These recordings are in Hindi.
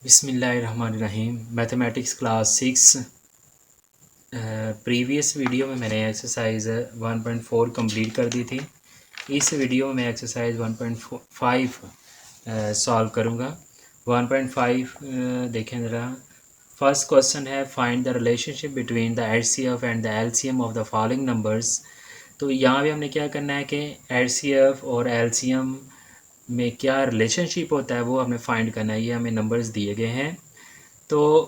बिस्मिल्लाहिर्रहमानिर्रहीम। मैथमेटिक्स क्लास 6 प्रीवियस वीडियो में मैंने एक्सरसाइज 1.4 कंप्लीट कर दी थी। इस वीडियो में एक्सरसाइज 1.5 सॉल्व करूँगा। 1.5 देखें ज़रा। फर्स्ट क्वेश्चन है find the relationship between the HCF and the LCM of the following numbers. तो यहाँ भी हमने क्या करना है कि एचसीएफ और एलसीएम में क्या रिलेशनशिप होता है वो हमें फाइंड करना है। ये हमें नंबर्स दिए गए हैं, तो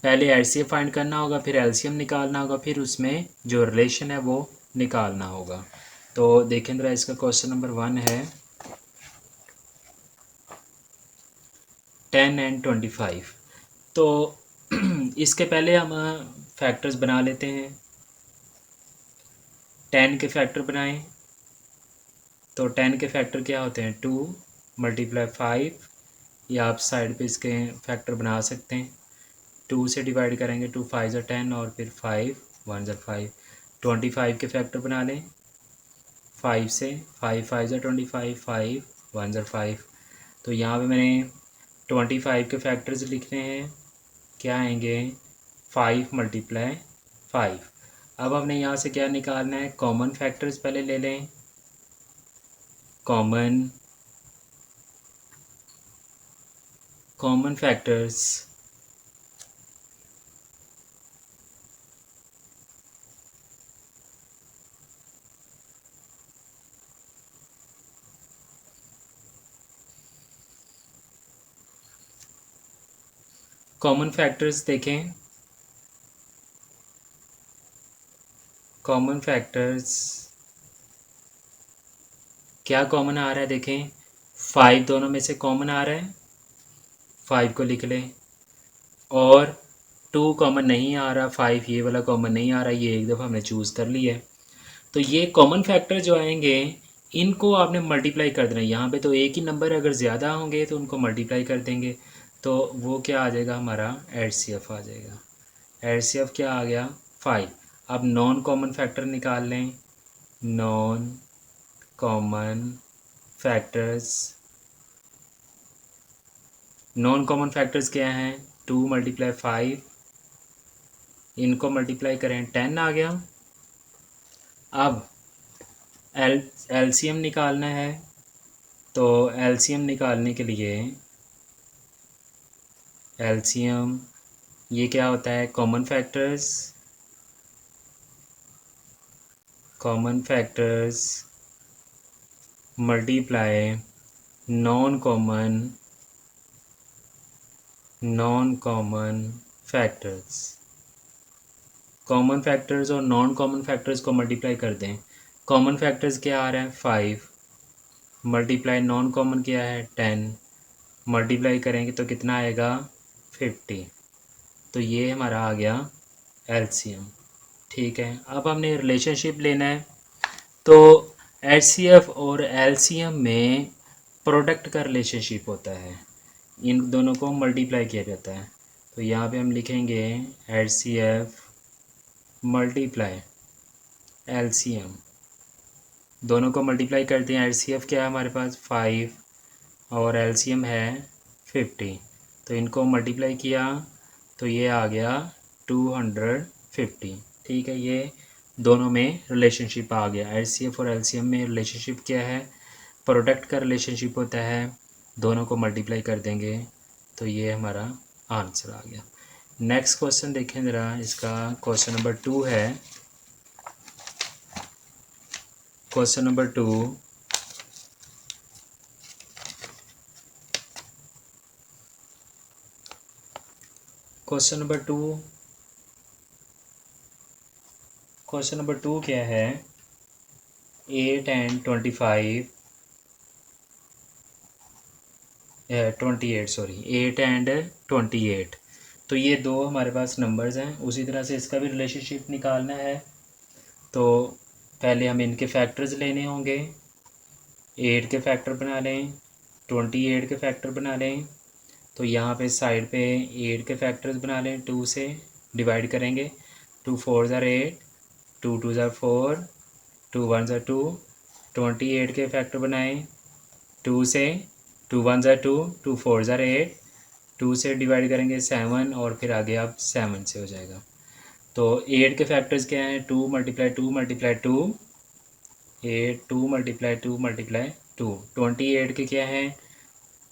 पहले एचसीएफ फाइंड करना होगा, फिर एलसीएम निकालना होगा, फिर उसमें जो रिलेशन है वो निकालना होगा। तो देखें जरा, इसका क्वेश्चन नंबर 1 है 10 and 25। तो इसके पहले हम फैक्टर्स बना लेते हैं। 10 के फैक्टर बनाएं। तो 10 के फैक्टर क्या होते हैं? 2 × 5, या आप साइड पे इसके फैक्टर बना सकते हैं। 2 से डिवाइड करेंगे, 2 5 ज़ा 10 और फिर 5 1 ज़ा 5। 25 के फैक्टर बना लें 5 से, 5 5 ज़ा 25, 5 1 ज़ा 5। तो यहाँ पे मैंने 25 के फैक्टर्स लिखने हैं। क्या आएंगे? 5 × 5। अब हमने यहाँ से क्या निकालना है? कॉमन फैक्टर्स पहले ले लें। कॉमन फैक्टर्स देखें। कॉमन फैक्टर्स क्या कॉमन आ रहा है? देखें, 5 दोनों में से कॉमन आ रहा है, 5 को लिख लें। और 2 कॉमन नहीं आ रहा, 5 ये वाला कॉमन नहीं आ रहा, ये एक दफ़ा हमने चूज़ कर लिया है। तो ये कॉमन फैक्टर जो आएंगे इनको आपने मल्टीप्लाई कर देना। यहाँ पे तो एक ही नंबर अगर ज़्यादा होंगे तो उनको मल्टीप्लाई कर देंगे, तो वो क्या आ जाएगा? हमारा एचसीएफ आ जाएगा। एचसीएफ क्या आ गया? 5। अब नॉन कॉमन फैक्टर निकाल लें। नॉन कॉमन फैक्टर्स क्या हैं? 2 × 5, इनको मल्टीप्लाई करें 10 आ गया। अब एलसीएम निकालना है। तो एलसीएम निकालने के लिए एलसीएम ये क्या होता है? Common factors multiply non common factors. Common factors और नॉन कॉमन फैक्टर्स को मल्टीप्लाई कर दें। कॉमन फैक्टर्स क्या आ रहा है? 5 मल्टीप्लाई नॉन कॉमन क्या है? 10 मल्टीप्लाई करेंगे तो कितना आएगा? 50। तो ये हमारा आ गया एलसीएम। ठीक है, अब हमने रिलेशनशिप लेना है। तो एचसीएफ और एलसीएम में प्रोडक्ट का रिलेशनशिप होता है, इन दोनों को मल्टीप्लाई किया जाता है। तो यहाँ पे हम लिखेंगे एचसीएफ मल्टीप्लाई एलसीएम। दोनों को मल्टीप्लाई करते हैं। एचसीएफ क्या है हमारे पास? 5 और एलसीएम है 50। तो इनको मल्टीप्लाई किया तो ये आ गया 250। ठीक है, ये दोनों में रिलेशनशिप आ गया। एचसीएफ और एलसीएम में रिलेशनशिप क्या है? प्रोडक्ट का रिलेशनशिप होता है। दोनों को मल्टीप्लाई कर देंगे तो ये हमारा आंसर आ गया। नेक्स्ट क्वेश्चन देखें ज़रा। इसका क्वेश्चन नंबर 2 है। Question number 2, question number two क्या है? 8 and 25 28 सॉरी 8 and 28। तो ये दो हमारे पास नंबर्स हैं। उसी तरह से इसका भी रिलेशनशिप निकालना है। तो पहले हमें इनके फैक्टर्स लेने होंगे। 8 के फैक्टर बना लें, 28 के फैक्टर बना लें। तो यहाँ पे साइड पे 8 के फैक्टर्स बना लें। 2 से डिवाइड करेंगे, 2 4 ज़ा 8, 2 2 ज़ा 4, 2 1 ज़ा 2। 28 के फैक्टर बनाएं 2 से, 2 1 ज़ा 2, 2 4 ज़ा 8, 2 से डिवाइड करेंगे 7 और फिर आगे आप 7 से हो जाएगा। तो 8 के फैक्टर्स क्या हैं? 2 मल्टीप्लाई 2 मल्टीप्लाई 2 8 2 मल्टीप्लाई 2 मल्टीप्लाई 2 28 के क्या हैं?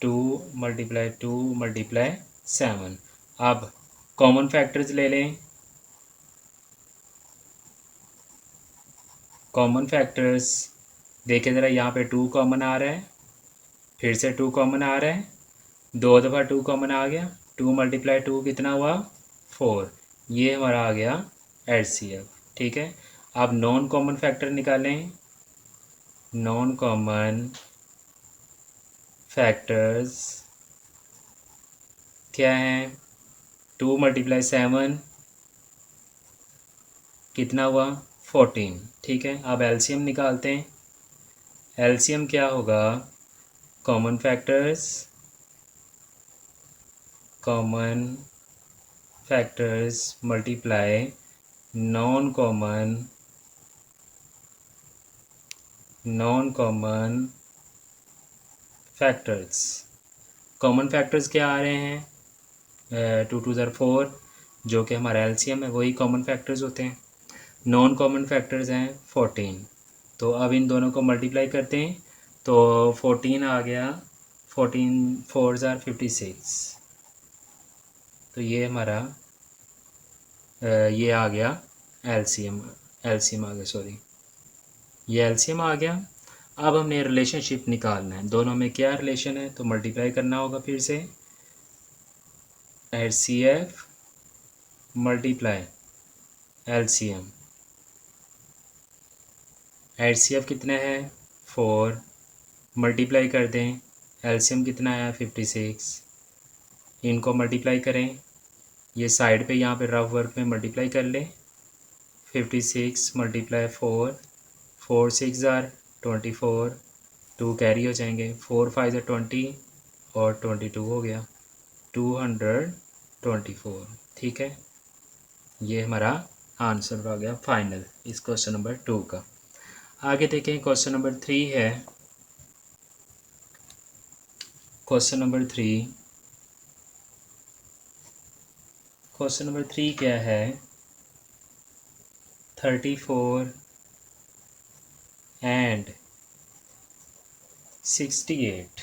2 मल्टीप्लाई 2 मल्टीप्लाई 7। अब कॉमन फैक्टर्स ले लें। कॉमन फैक्टर्स देखिए ज़रा, यहाँ पे 2 कॉमन आ रहा है, फिर से 2 कॉमन आ रहा है, 2 दफ़ा 2 कॉमन आ गया। 2 मल्टीप्लाई 2 कितना हुआ? 4। ये हमारा आ गया HCF। ठीक है, अब नॉन कॉमन फैक्टर निकालें। नॉन कॉमन फैक्टर्स क्या हैं? 2 मल्टीप्लाई 7 कितना हुआ? 14। ठीक है, अब एलसीएम निकालते हैं। एलसीएम क्या होगा? Common factors multiply non common factors. Common factors क्या आ रहे हैं? 2 2 ज़र 4, जो कि हमारा एलसीएम है, वही कॉमन फैक्टर्स होते हैं। नॉन कॉमन फैक्टर्स हैं 14। तो अब इन दोनों को मल्टीप्लाई करते हैं तो 14 आ गया। 14 4 ज़र 56। तो ये हमारा ये आ गया एलसीएम आ गया, सॉरी, ये एलसीएम आ गया। अब हमने रिलेशनशिप निकालना है, दोनों में क्या रिलेशन है, तो मल्टीप्लाई करना होगा फिर से। HCF multiply LCM। HCF कितना है? 4। मल्टीप्लाई कर दें, LCM कितना है? 56। इनको मल्टीप्लाई करें, ये साइड पे यहाँ पे रफ वर्क में मल्टीप्लाई कर लें। 56 मल्टीप्लाई 4, 4 6 ज़ार 24, 2 कैरी हो जाएंगे, 4 5 ज़ार 20 और 22 हो गया, 224। ठीक है, ये हमारा आंसर आ गया फाइनल इस क्वेश्चन नंबर 2 का। आगे देखें, क्वेश्चन नंबर 3 है। क्वेश्चन नंबर 3 क्या है? 34 एंड 68।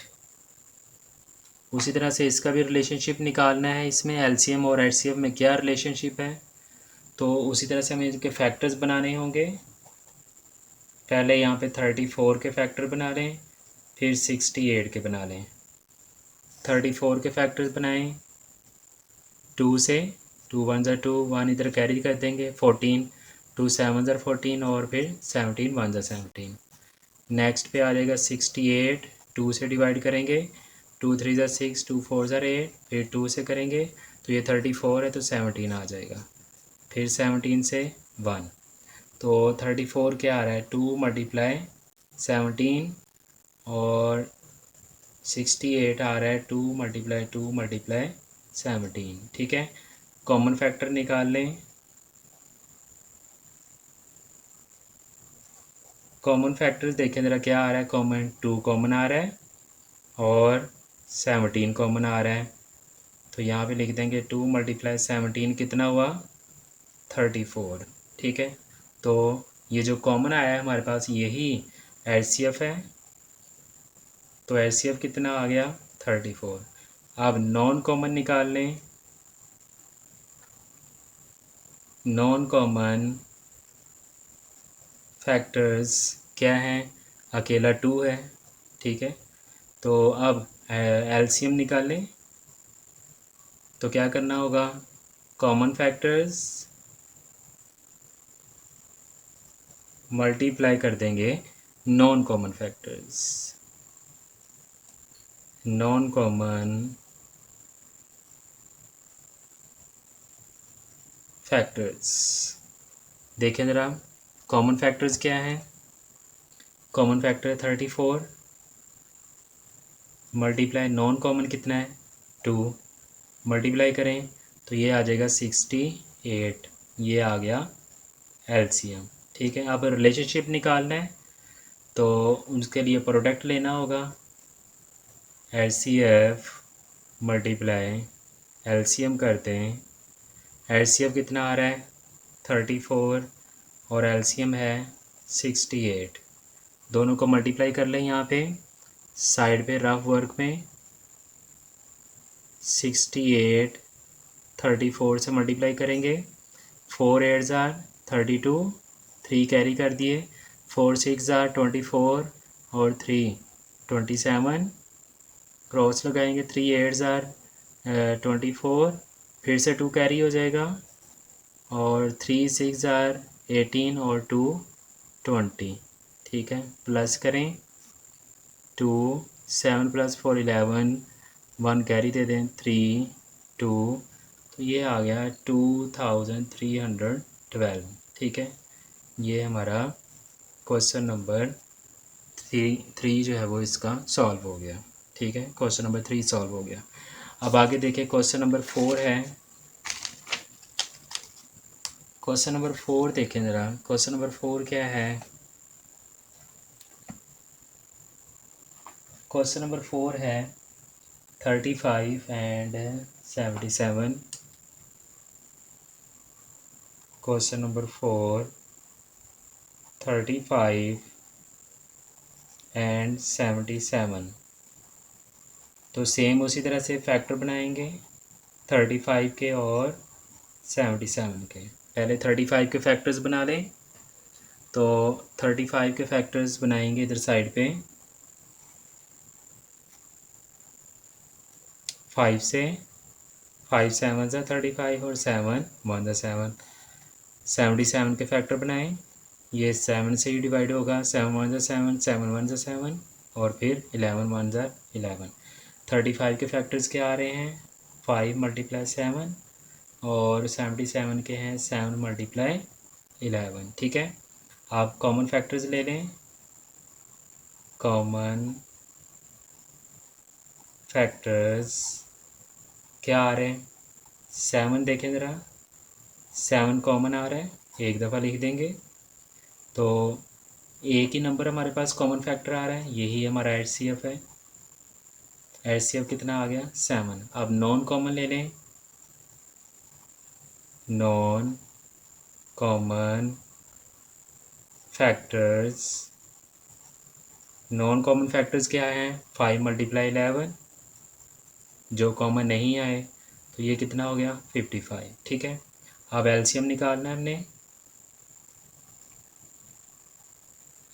उसी तरह से इसका भी रिलेशनशिप निकालना है। इसमें एलसीएम और एचसीएफ में क्या रिलेशनशिप है, तो उसी तरह से हमें इनके फैक्टर्स बनाने होंगे। पहले यहाँ पे 34 के फैक्टर बना लें, फिर 68 के बना लें। 34 के फैक्टर्स बनाएं 2 से, 2 1 ज़र 2, 1 इधर कैरी कर देंगे, 14, 2 7 ज़र 14 और फिर 17 1 ज़र 17। नेक्स्ट पे आ जाएगा 68, 2 से डिवाइड करेंगे, 2 3 ज़र 6, 2 4 ज़र 8, फिर 2 से करेंगे तो ये 34 है तो 17 आ जाएगा, फिर 17 से 1। तो 34 क्या आ रहा है? 2 मल्टीप्लाई 17 और 68 आ रहा है 2 मल्टीप्लाई 2 मल्टीप्लाई 17। ठीक है, कॉमन फैक्टर निकाल लें। कॉमन फैक्टर्स देखें ज़रा क्या आ रहा है? कॉमन 2 कॉमन आ रहा है और 17 कॉमन आ रहा है। तो यहाँ पे लिख देंगे 2 मल्टीप्लाई 17 कितना हुआ? 34। ठीक है, तो ये जो कॉमन आया है हमारे पास यही HCF है, तो HCF कितना आ गया? 34। अब नॉन कॉमन निकाल लें। नॉन कॉमन फैक्टर्स क्या हैं? अकेला 2 है। ठीक है, तो अब LCM निकालें तो क्या करना होगा? कॉमन फैक्टर्स मल्टीप्लाई कर देंगे non common factors. Non common factors देखें ज़रा, कॉमन फैक्टर्स क्या हैं? Common factor 34 multiply non common कितना है? 2। मल्टीप्लाई करें तो ये आ जाएगा 68। ये आ गया LCM। ठीक है, अब रिलेशनशिप निकालना है तो उसके लिए प्रोडक्ट लेना होगा। HCF मल्टीप्लाई एलसीएम करते हैं। एलसीएम कितना आ रहा है 34 और एलसीएम है 68। दोनों को मल्टीप्लाई कर लें यहाँ पे साइड पे रफ वर्क में। 68 34 से मल्टीप्लाई करेंगे। 4 8 जार 32, 3 कैरी कर दिए। 4 6 जार 24 और 3 27। क्रॉस लगाएंगे। 3 8 जार 24, फिर से 2 कैरी हो जाएगा और 3 6 जार 18 और 2 20। ठीक है, प्लस करें 2 7 + 4 11, 1 कैरी दे दें 3 2, तो ये आ गया 2312। ठीक है, ये हमारा क्वेश्चन नंबर थ्री जो है वो इसका सॉल्व हो गया। ठीक है, क्वेश्चन नंबर 3 सॉल्व हो गया। अब आगे देखिए क्वेश्चन नंबर 4 है। क्वेश्चन नंबर 4 देखें ज़रा। क्वेश्चन नंबर 4 क्या है? क्वेश्चन नंबर 4 है 35 एंड 77। Question number 4 35 and 77। तो सेम उसी तरह से फैक्टर बनाएंगे 35 के और 77 के। पहले 35 के फैक्टर्स बना लें। तो 35 के फैक्टर्स बनाएंगे इधर साइड पे 5 से। 5 7 ज़ा 35 और 7 1 ज़ा 7। 77 के फैक्टर बनाएं। ये 7 से ही डिवाइड होगा। 7 1 ज़ा 7, 7 1 ज़ा 7 और फिर 11 1 ज़ा 11। 35 के फैक्टर्स क्या आ रहे हैं 5 × 7 और 77 के हैं 7 × 11। ठीक है, आप कॉमन फैक्टर्स ले लें। कॉमन फैक्टर्स क्या आ रहे हैं 7 देखें ज़रा। 7 कॉमन आ रहा है, एक दफ़ा लिख देंगे तो एक ही नंबर हमारे पास कॉमन फैक्टर आ रहा है, यही हमारा एचसीएफ है। एचसीएफ कितना आ गया 7। अब नॉन कॉमन ले लें। Non common factors. Non common factors क्या हैं 5 × 11। जो कॉमन नहीं आए तो ये कितना हो गया 55। ठीक है, अब एलसीएम निकालना है हमने।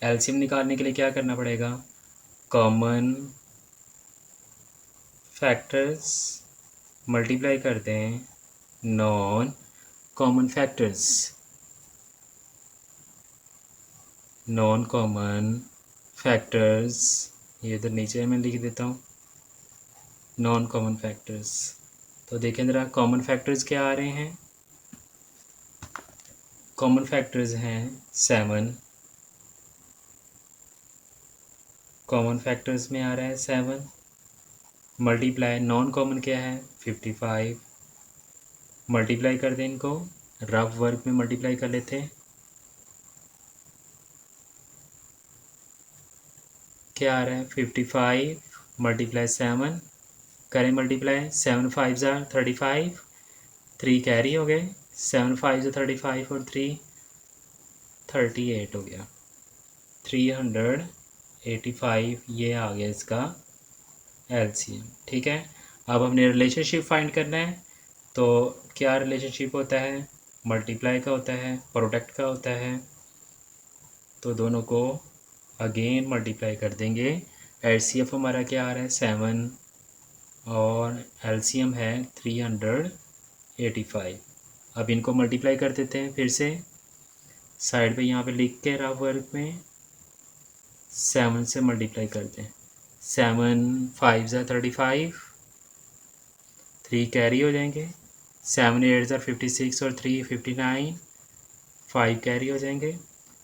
एलसीएम निकालने के लिए क्या करना पड़ेगा कॉमन फैक्टर्स मल्टीप्लाई करते हैं non common factors. Non common factors ये इधर नीचे मैं लिख देता हूँ नॉन कॉमन फैक्टर्स। तो देखें ज़रा कॉमन फैक्टर्स क्या आ रहे हैं। कॉमन फैक्टर्स हैं 7। कॉमन फैक्टर्स में आ रहा है 7 मल्टीप्लाई नॉन कॉमन क्या है 55। मल्टीप्लाई कर दें इनको, रफ वर्क में मल्टीप्लाई कर लेते हैं। क्या आ रहा है 55 × 7 करें मल्टीप्लाई। 7 5 ज़ा 35, 3 कैरी हो गए। 7 5 ज़ा 35 और 3 38 हो गया 385। ये आ गया इसका एलसीएम। ठीक है, अब हमने रिलेशनशिप फाइंड करना है। तो क्या रिलेशनशिप होता है मल्टीप्लाई का होता है, प्रोडक्ट का होता है। तो दोनों को अगेन मल्टीप्लाई कर देंगे। एचसीएफ हमारा क्या आ रहा है 7 और एलसीएम है 385। अब इनको मल्टीप्लाई कर देते हैं फिर से साइड पे यहाँ पे लिख के रफ वर्क में 7 से मल्टीप्लाई करते हैं। 7 5 ज़ा 35, 3 कैरी हो जाएंगे। 7 8 ज़ा 56 और 3 59, 5 कैरी हो जाएंगे।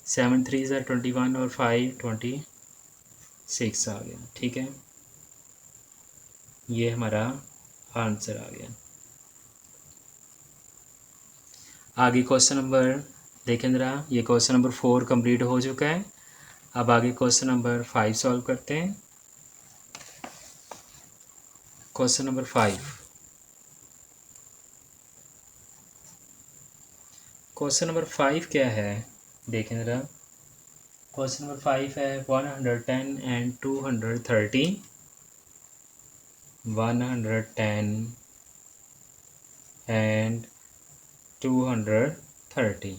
7 3 ज़ा 21 और 5 26 आ गया। ठीक है, ये हमारा आंसर आ गया। आगे क्वेश्चन नंबर देखें ज़रा। ये क्वेश्चन नंबर 4 कंप्लीट हो चुका है। अब आगे क्वेश्चन नंबर 5 सॉल्व करते हैं। Question number 5। क्वेश्चन नंबर 5 क्या है, देखें ज़रा। क्वेश्चन नंबर 5 है 110 एंड 230। 110 एंड 230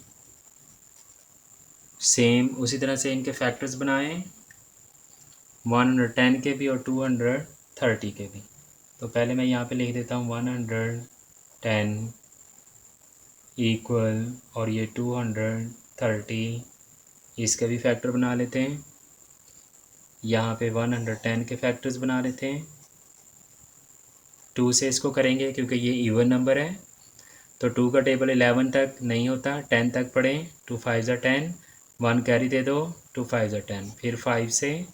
सेम उसी तरह से इनके फैक्टर्स बनाएं, 110 के भी और 230 के भी। तो पहले मैं यहाँ पे लिख देता हूँ 110 इक्वल और ये 230, इसका भी फैक्टर बना लेते हैं। यहाँ पे 110 के फैक्टर्स बना लेते हैं, 2 से इसको करेंगे क्योंकि ये इवन नंबर है। तो 2 का टेबल 11 तक नहीं होता, 10 तक पढ़ें। 2 5 ज़ा 10, 1 कैरी दे दो, 2 5 ज़ा 10, फिर 5 से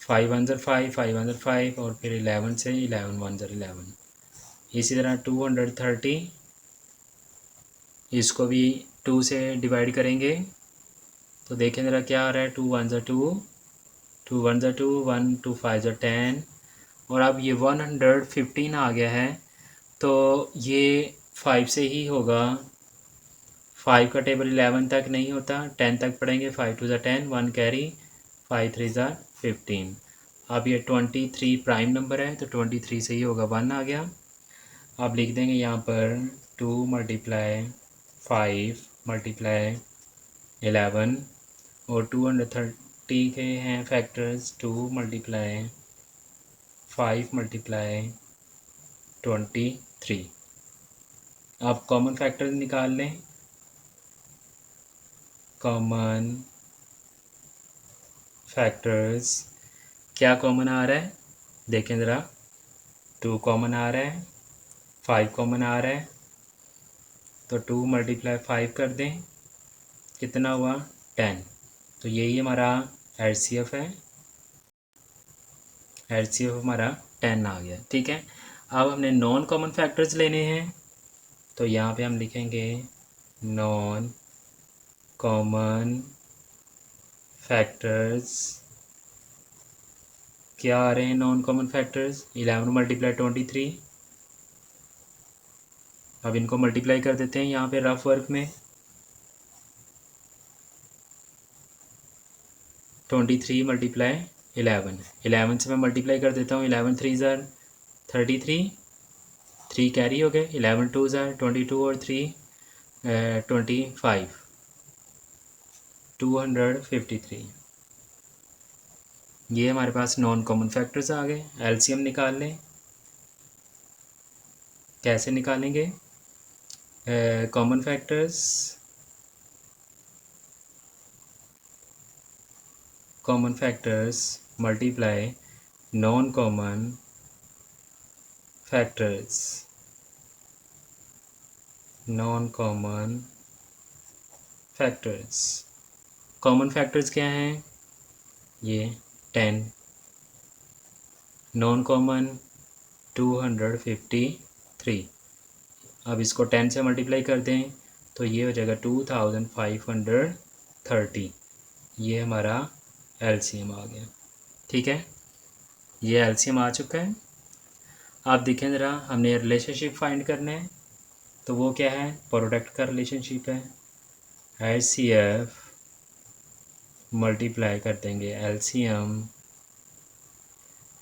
5 1 ज़ा 5, 5 1 ज़ा 5 और फिर 11 से 11 1 ज़ा 11। इसी तरह 230 इसको भी 2 से डिवाइड करेंगे तो देखें ज़रा क्या आ रहा है। 2 1 ज़ा 2, 2 1 ज़ा 2, 1 2 5 ज़ा 10 और अब ये 115 आ गया है। तो ये 5 से ही होगा। 5 का टेबल 11 तक नहीं होता, 10 तक पढ़ेंगे। 5 2 ज़ा 10, 1 कैरी, 5 3 ज़ा 15। अब ये 23 प्राइम नंबर है तो 23 से ही होगा, 1 आ गया। अब लिख देंगे यहाँ पर 2 मल्टीप्लाई 5 मल्टीप्लाई 11 और 230 के हैं फैक्टर्स 2 मल्टीप्लाई 5 मल्टीप्लाई 23। अब कॉमन फैक्टर निकाल लें। कॉमन फैक्टर्स क्या कॉमन आ रहा है, देखें ज़रा। 2 कॉमन आ रहा है, 5 कॉमन आ रहा है, तो 2 मल्टीप्लाई 5 कर दें, कितना हुआ 10। तो यही हमारा एचसीएफ है, एचसीएफ हमारा 10 आ गया। ठीक है, अब हमने नॉन कॉमन फैक्टर्स लेने हैं तो यहाँ पे हम लिखेंगे नॉन कॉमन फैक्टर्स। क्या आ रहे हैं नॉन कॉमन फैक्टर्स, 11 मल्टीप्लाई 23। अब इनको मल्टीप्लाई कर देते हैं यहाँ पे रफ वर्क में। 23 मल्टीप्लाई 11, 11 से मैं मल्टीप्लाई कर देता हूँ। 11 3 ज़ार 33, 3 कैरी हो गए। 11 2 ज़ार 22 और 3 25, 253। ये हमारे पास नॉन कॉमन फैक्टर्स आ गए। एलसीएम निकाल लें, कैसे निकालेंगे common factors. Common factors multiply non common factors, non common factors. Common factors क्या हैं, ये 10, नॉन कॉमन 253। अब इसको 10 से मल्टीप्लाई कर दें तो ये हो जाएगा 2530। ये हमारा एलसीएम आ गया। ठीक है, ये एलसीएम आ चुका है। आप देखें ज़रा, हमने रिलेशनशिप फाइंड करना है तो वो क्या है, प्रोडक्ट का रिलेशनशिप है। एचसीएफ मल्टीप्लाई कर देंगे एलसीएम।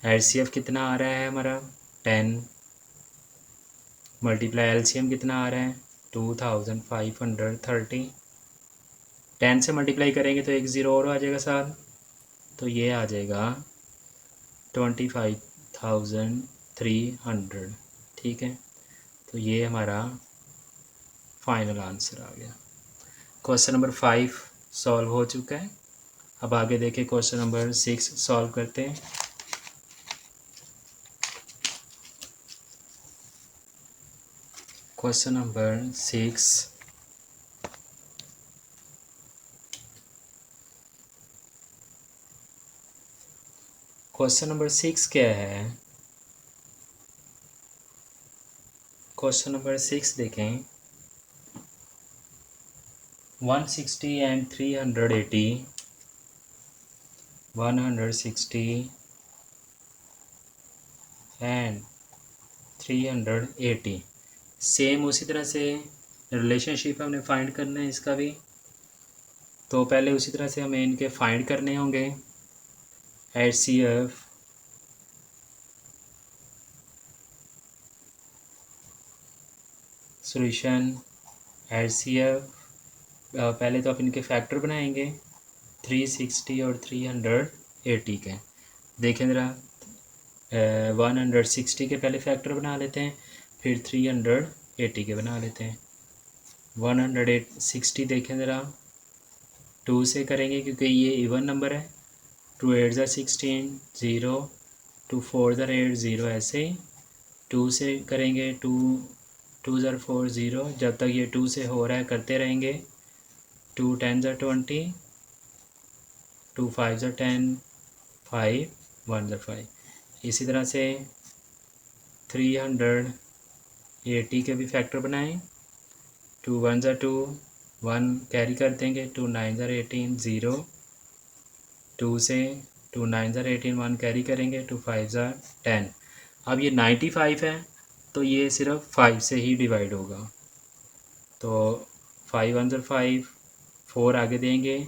एचसीएफ कितना आ रहा है हमारा 10 मल्टीप्लाई एलसीएम कितना आ रहा है 2530। 10 से मल्टीप्लाई करेंगे तो एक ज़ीरो और आ जाएगा साथ, तो ये आ जाएगा 25,300। ठीक है, तो ये हमारा फाइनल आंसर आ गया। क्वेश्चन नंबर 5 सॉल्व हो चुका है। अब आगे देखें, क्वेश्चन नंबर 6 सॉल्व करते हैं। क्वेश्चन नंबर 6, क्वेश्चन नंबर 6 क्या है। क्वेश्चन नंबर 6 देखें, 160 एंड 380, 160 एंड 380। सेम उसी तरह से रिलेशनशिप हमने फाइंड करना है इसका भी। तो पहले उसी तरह से हमें इनके फाइंड करने होंगे। HCF सॉल्यूशन HCF पहले तो आप इनके फैक्टर बनाएंगे 360 और 380 के। देखें ज़रा 160 के पहले फैक्टर बना लेते हैं, फिर 380 के बना लेते हैं। 160 देखें ज़रा 2 से करेंगे क्योंकि ये इवन नंबर है। 2 8 ज़ा 16 0, 2 4 ज़ा 8 0, ऐसे ही 2 से करेंगे 2 2 ज़ा 4 0। जब तक ये 2 से हो रहा है करते रहेंगे। 2 10 ज़ा 20, 2 5 ज़ा 10, 5 1 ज़ा 5। इसी तरह से 380 के भी फैक्टर बनाएं। 2 1 ज़ा 2, 1 कैरी कर देंगे। 2 9 ज़ा 18 0, 2 से 2 9 ज़ा 18 1 कैरी करेंगे। 2 5 ज़ा 10। अब ये 95 है तो ये सिर्फ 5 से ही डिवाइड होगा। तो 5 1 ज़ा 5, 4 आगे देंगे,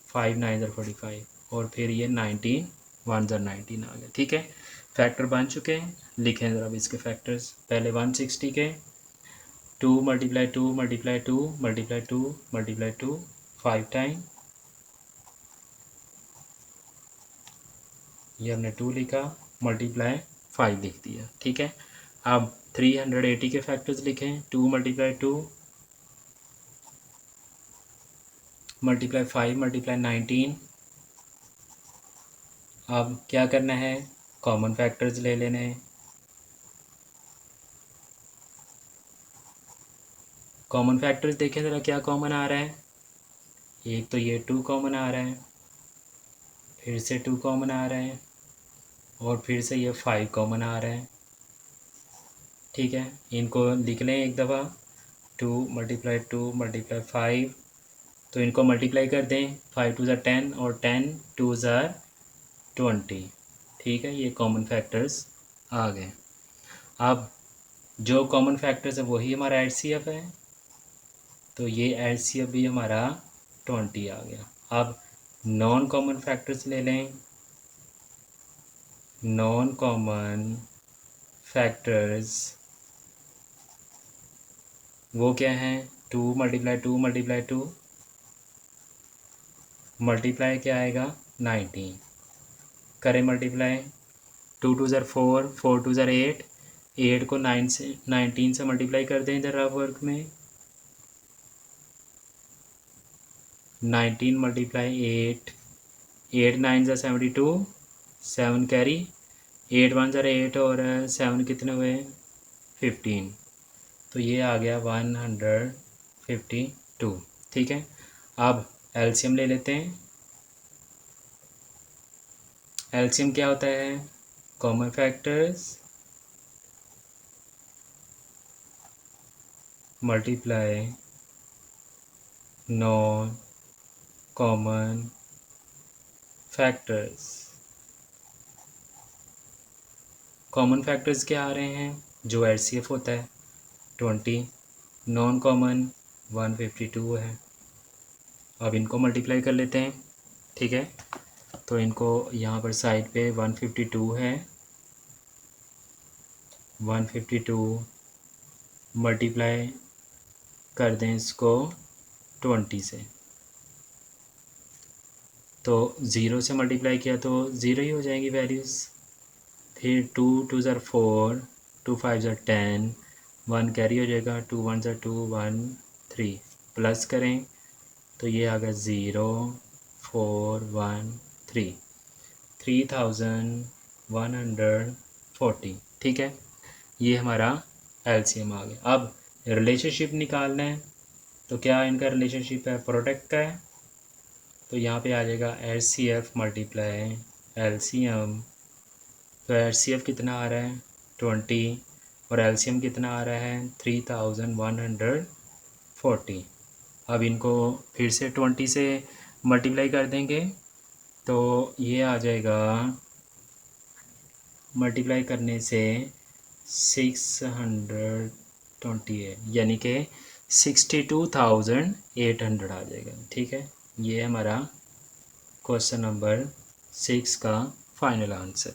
5 9 ज़ा 45 और फिर ये 19 1 ज़ा 19 आ गया। ठीक है, फैक्टर बन चुके हैं। लिखें ज़रा अब इसके फैक्टर्स। पहले 160 के 2 multiply 2 multiply 2 multiply 2 multiply 2 5 time, ये हमने 2 लिखा, मल्टीप्लाई 5 लिख दिया। ठीक है, अब 380 के फैक्टर्स लिखें। 2 मल्टीप्लाई 2 मल्टीप्लाई 5 मल्टीप्लाई 19। अब क्या करना है, कॉमन फैक्टर्स ले लेने हैं। कॉमन फैक्टर्स देखें ज़रा क्या कॉमन आ रहा है। एक तो ये 2 कॉमन आ रहा है, फिर से 2 कॉमन आ रहा है और फिर से ये 5 कॉमन आ रहा है। ठीक है, इनको लिख लें एक दफ़ा। 2 मल्टीप्लाई 2 मल्टीप्लाई 5, तो इनको मल्टीप्लाई कर दें। 5 2 ज़ा 10 और 10 2 ज़ा 20। ठीक है, ये कॉमन फैक्टर्स आ गए। अब जो कॉमन फैक्टर्स है वही हमारा HCF है, तो ये HCF भी हमारा 20 आ गया। अब नॉन कॉमन फैक्टर्स ले लें। नॉन कॉमन फैक्टर्स वो क्या हैं, 2 मल्टीप्लाई 2 मल्टीप्लाई 2 मल्टीप्लाई क्या आएगा 19, करें मल्टीप्लाई। 2 2 ज़र 4, 4 2 ज़र 8, 8 को 9 से 19 से मल्टीप्लाई कर दें इधर रफ वर्क में। 19 मल्टीप्लाई 8, 8 9 ज़ा 72, 7 कैरी, 8 1 ज़र 8 और 7 कितने हुए 15, तो ये आ गया 152। ठीक है, अब एलसीएम ले लेते हैं। एलसीएम क्या होता है, common factors multiply non common factors. Common factors क्या आ रहे हैं, जो HCF होता है 20, नॉन कॉमन 152 है। अब इनको मल्टीप्लाई कर लेते हैं। ठीक है, तो इनको यहाँ पर साइड पे 152 है, 152 मल्टीप्लाई कर दें इसको 20 से, तो 0 से मल्टीप्लाई किया तो 0 ही हो जाएंगी वैल्यूज़। फिर 2 2 ज़र 4, 2 5 ज़र 10, 1 कैरी हो जाएगा। 2 1 ज़र 2, 1 3 प्लस करें तो ये आ गया 0 4 1 3, 3140। ठीक है, ये हमारा एलसीएम आ गया। अब रिलेशनशिप निकालना है, तो क्या इनका रिलेशनशिप है, प्रोडक्ट का है। तो यहाँ पे आ जाएगा HCF मल्टीप्लाई LCM। तो HCF कितना आ रहा है 20 और LCM कितना आ रहा है 3140। अब इनको फिर से 20 से मल्टीप्लाई कर देंगे तो ये आ जाएगा मल्टीप्लाई करने से 628 यानी कि 62,800 आ जाएगा। ठीक है, ये हमारा क्वेश्चन नंबर 6 का फाइनल आंसर है।